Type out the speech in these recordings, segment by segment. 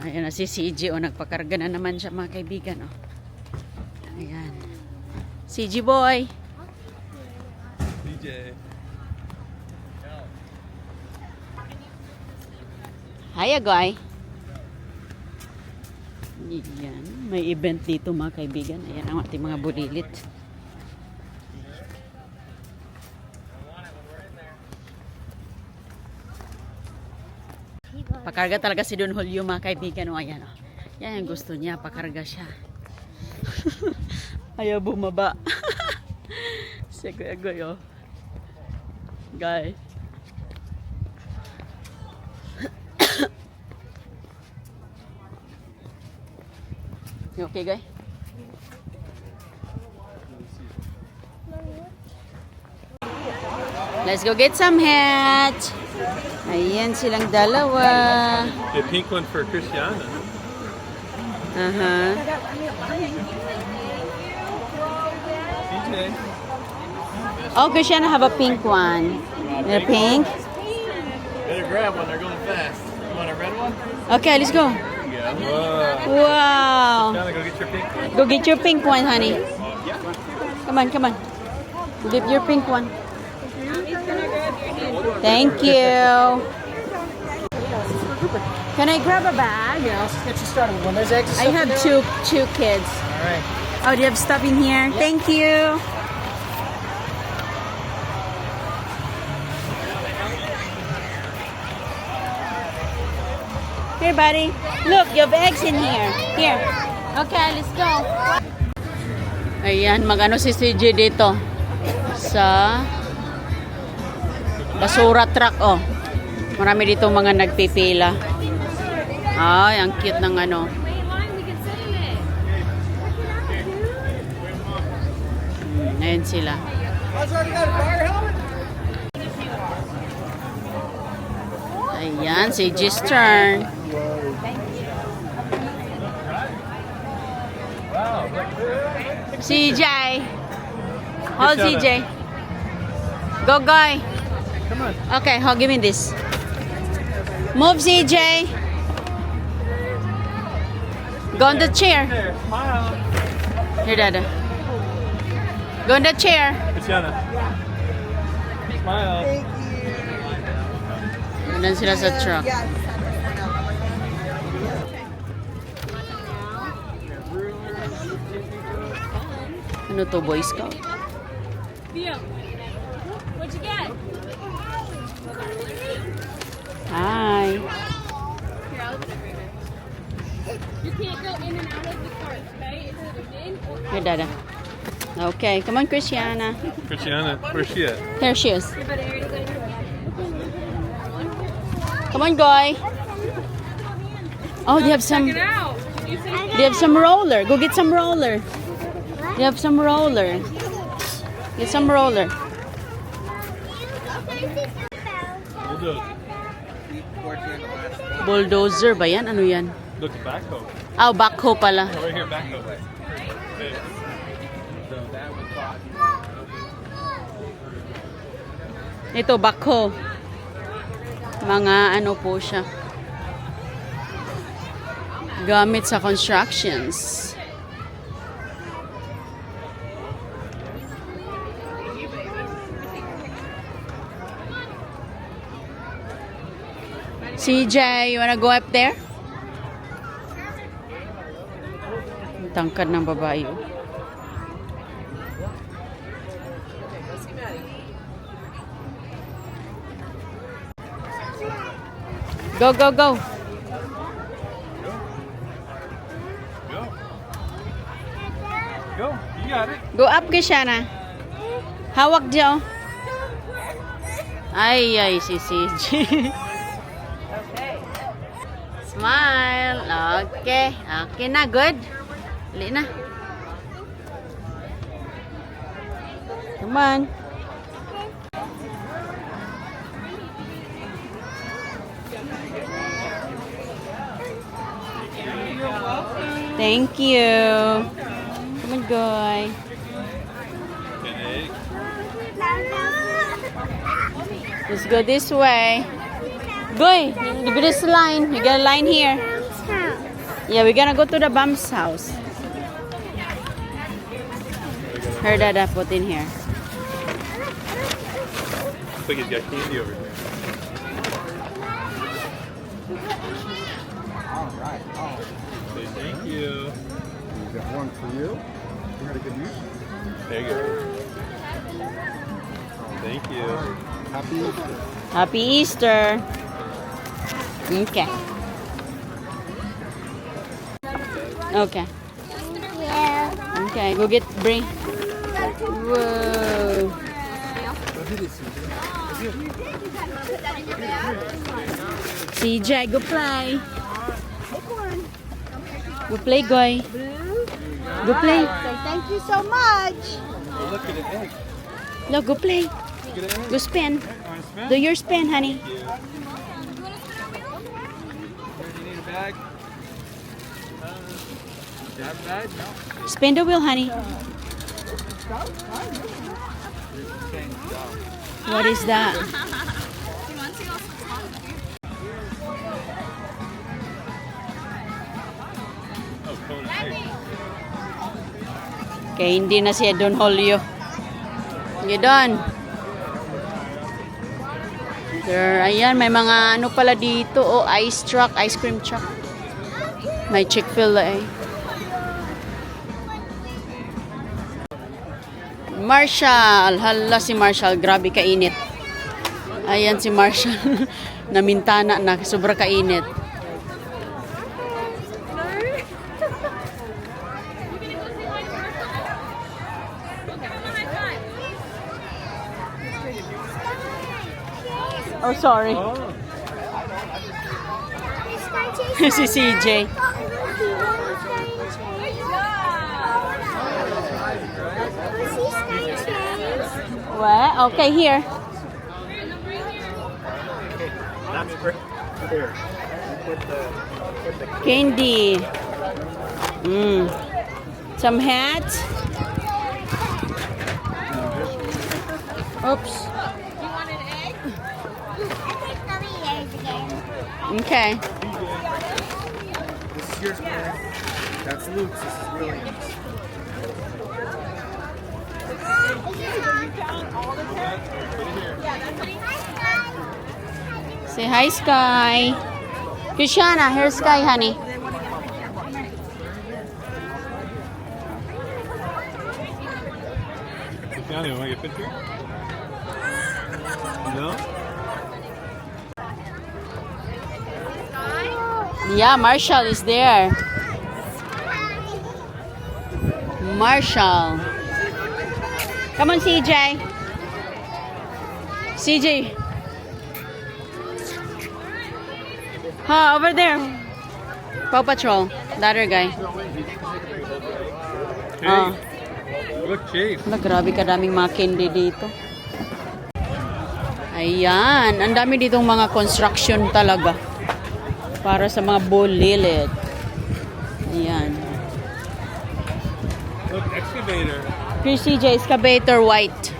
Ayan na si CJ. Nagpakarga na naman siya mga kaibigan. Ayan. CJ boy. CJ. Hi, Agoy. Ayan. May event dito mga kaibigan. Ayan ang ating mga bulilit. Pakarga talaga si Don Julio mga kaibigan. Ayan. Yan ang gusto niya. Pakarga siya. Ayaw bumaba. Si Agoy. Guys. You okay, guy? Let's go get some hats. Ayan silang dalawa. The pink one for Christiana. CJ. Oh, Christiana have a pink one. The pink? Better grab one, they're going fast. You want a red one? Okay, let's go. Whoa. Wow. Christiana, go get your pink one. Go get your pink one, honey. Come on, come on. Get your pink one. Thank you. Can I grab a bag? Yeah, I'll get you started with one. There's eggs. I have two kids. All right. Oh, do you have stuff in here? Yep. Thank you. Here, buddy. Look, you have eggs in here. Here. Okay, let's go. Ayan, magano si CJ dito sa basura truck. Oh, marami dito mga nagpipila. Ay, ang cute ng ano. Ayan sila. Ayan, CJ's turn. CJ. Hold CJ. Go, guy. Come on. Okay, hold, give me this. Move, CJ. Go on the chair. There, smile. Here, Dada. Go on the chair. Christiana. Smile. Nandun sila sa truck. Ano to, Boy Scout? What'd you get? Hi. You can't go in and out of the cart, okay? It's either in or out. Here, Dada. Okay, come on, Christiana. Christiana, where's she at? Here she is. Come on, Goy. Oh, they have some. Check it out. You say They have some roller. Go get some roller. They have some roller. Get some roller. Bulldozer ba yan? Ano yan? Look, backhoe. Ah, backhoe pala. Oh, right here, backhoe. Okay. Ito, backhoe. Mga ano po siya. Gamit sa constructions. CJ, you wanna go up there? Ang tangkad ng babae. Oh. Go, go, go. Go, you got it. Go up, Kishana. Hawak dyan. Ay, si CJ. Smile. Okay. Okay na, good. Dali na. Come on. Thank you. Come on, Goy. Let's go this way. Goy, give me this line. You got a line here. Yeah, we're gonna go to the Bum's house. Her dada put in here. Looks like he's got candy over here. Say thank you. We got one for you. You had a good use. There you go. Thank you. Happy Easter. Happy Easter. Okay. Okay. Okay, go get bring. Whoa. CJ, go play. Go play, Goy. Go play. Thank you so much. Oh, look at an egg. No, go play. Look at an egg. Go spin. Want to spin? Do your spin, honey. Do you need a bag? Do you have a bag? No. Spin the wheel, honey. What is that? Oh, cone egg. Okay, hindi na siya Don Julio. Sige, Don. There, ayan, may mga ano pala dito. Oh, ice truck, ice cream truck. May Chick-fil-A eh. Marshall. Hala si Marshall. Grabe kainit. Ayan si Marshall. Namintana na. Sobra kainit. Oh, sorry. Si CJ. What? Okay, here. That's for here. Put the Candy. Some hats. Oops. Okay. This is yours, man. That's Luke's. This is William's. Say hi, Sky. Krishana, here's Sky, honey. Johnny, want to get a picture? No? Yeah, Marshall is there. Marshall. Come on, CJ. CJ. Ha, over there. Paw Patrol. That other guy. Oh. Look, Chief. Wala, grabe kadaming mga candy dito. Ayan. Ang dami ditong mga construction talaga. Para sa mga bulilit. Ayan. Look, excavator. CJ, excavator white.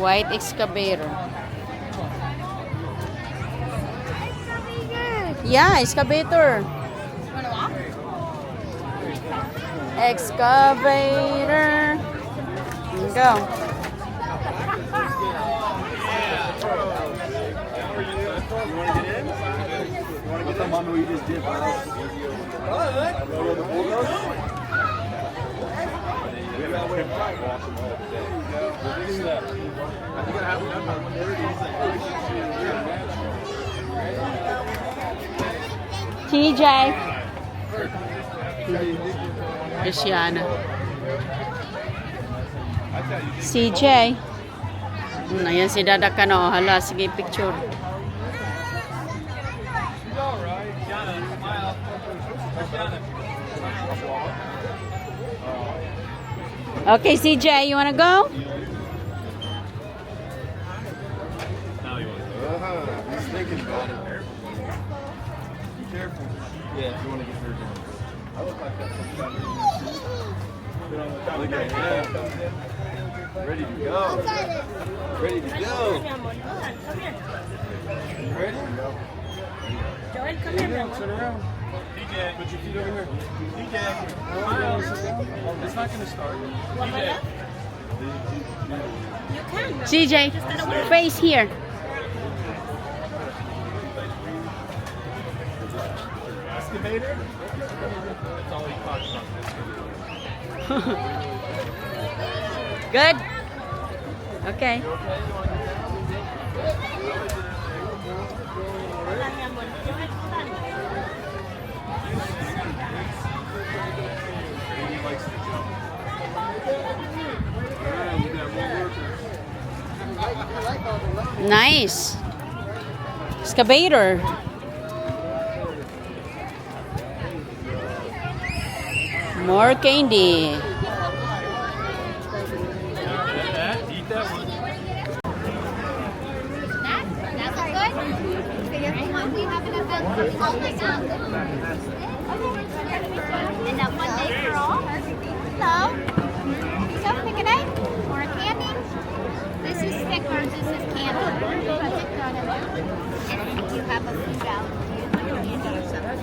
White excavator. Yeah, excavator. Excavator. Go. TJ. Christiana. CJ. Ayan si Dada ka na. Hala, sige picture. Okay, CJ, you wanna go? Now you want to. He's thinking about it. Be careful. Yeah, if you want to get hurt. I look like that sometimes. Look at him. Ready to go. Ready to go. You ready? Come here, Mama. Turn around. DJ, put your feet over here. DJ. It's not going to start. DJ. You can. CJ, face here. Excavator? That's all he talks about. Good? Okay. He likes to jump. Alright, you got more workers. Nice. Excavator. More candy. Eat that one. That's good. We have an event. Oh my God. And that one day for all. Hello. So pick a day. More candy. This is stickers. This is candy. Put it on there. And if you have a food allergy, candy or something.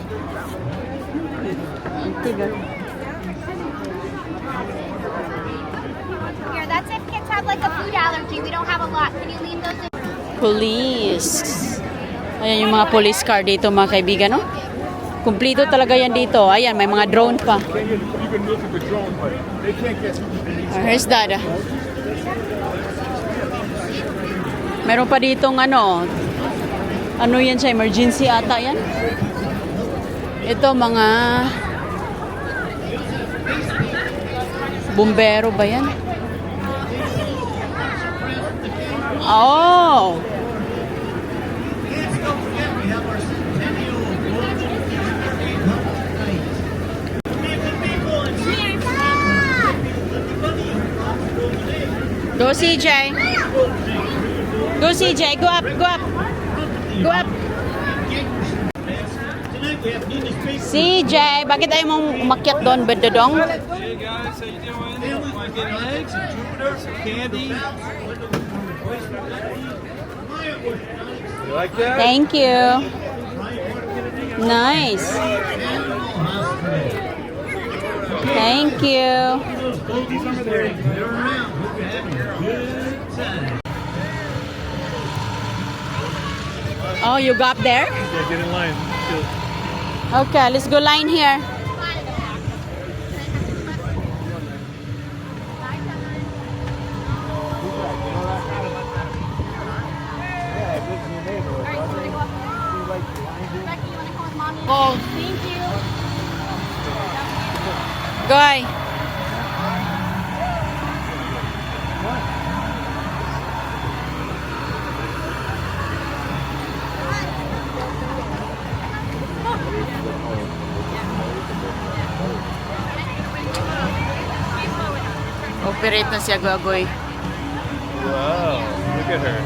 Here, that's if kids have like a food allergy. We don't have a lot. Can you leave those in? Police. Ayan yung mga police car dito mga kaibigan, no? Kumplito talaga yan dito. Ayan, may mga drone pa. You can look at the drone, but they can't get Here's Dada. Meron pa ditong ano yan siya, emergency ata yan. Ito mga bumbero ba yan? Oh! Go CJ. Go CJ. Go up. Go up. Go up. CJ, bakit ayaw mong umakyat doon, bedodong? Hey guys, how you doing? Want to get legs, some Jupiter, some candy? You like that? Thank you. Nice. Thank you. Oh, you got there? Yeah, get in line. Okay, let's go line here. Oh, Thank you. Goy. Operate na siya, Goy. Wow, look at her.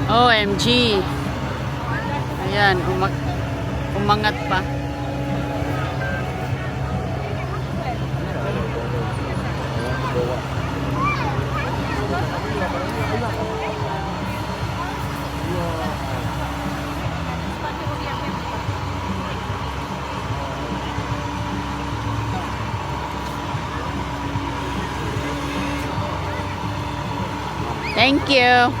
OMG. Ayan, umangat pa. Thank you.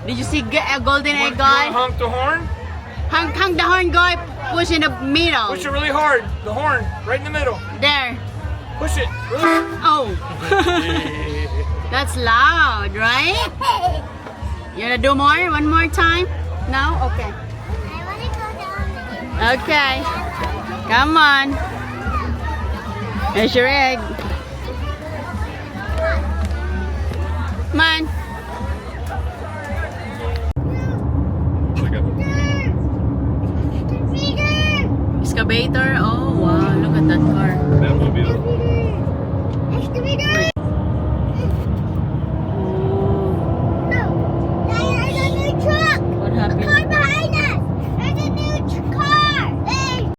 Did you see a golden egg guy? Honk the horn. Hang the horn guy, push in the middle. Push it really hard. The horn, right in the middle. There. Push it. Really. Oh. That's loud, right? You wanna do more? One more time? No? Okay. Okay. Come on. There's your egg. Come on. Excavator. Oh, wow. Look at that car. Batmobile. Excavator!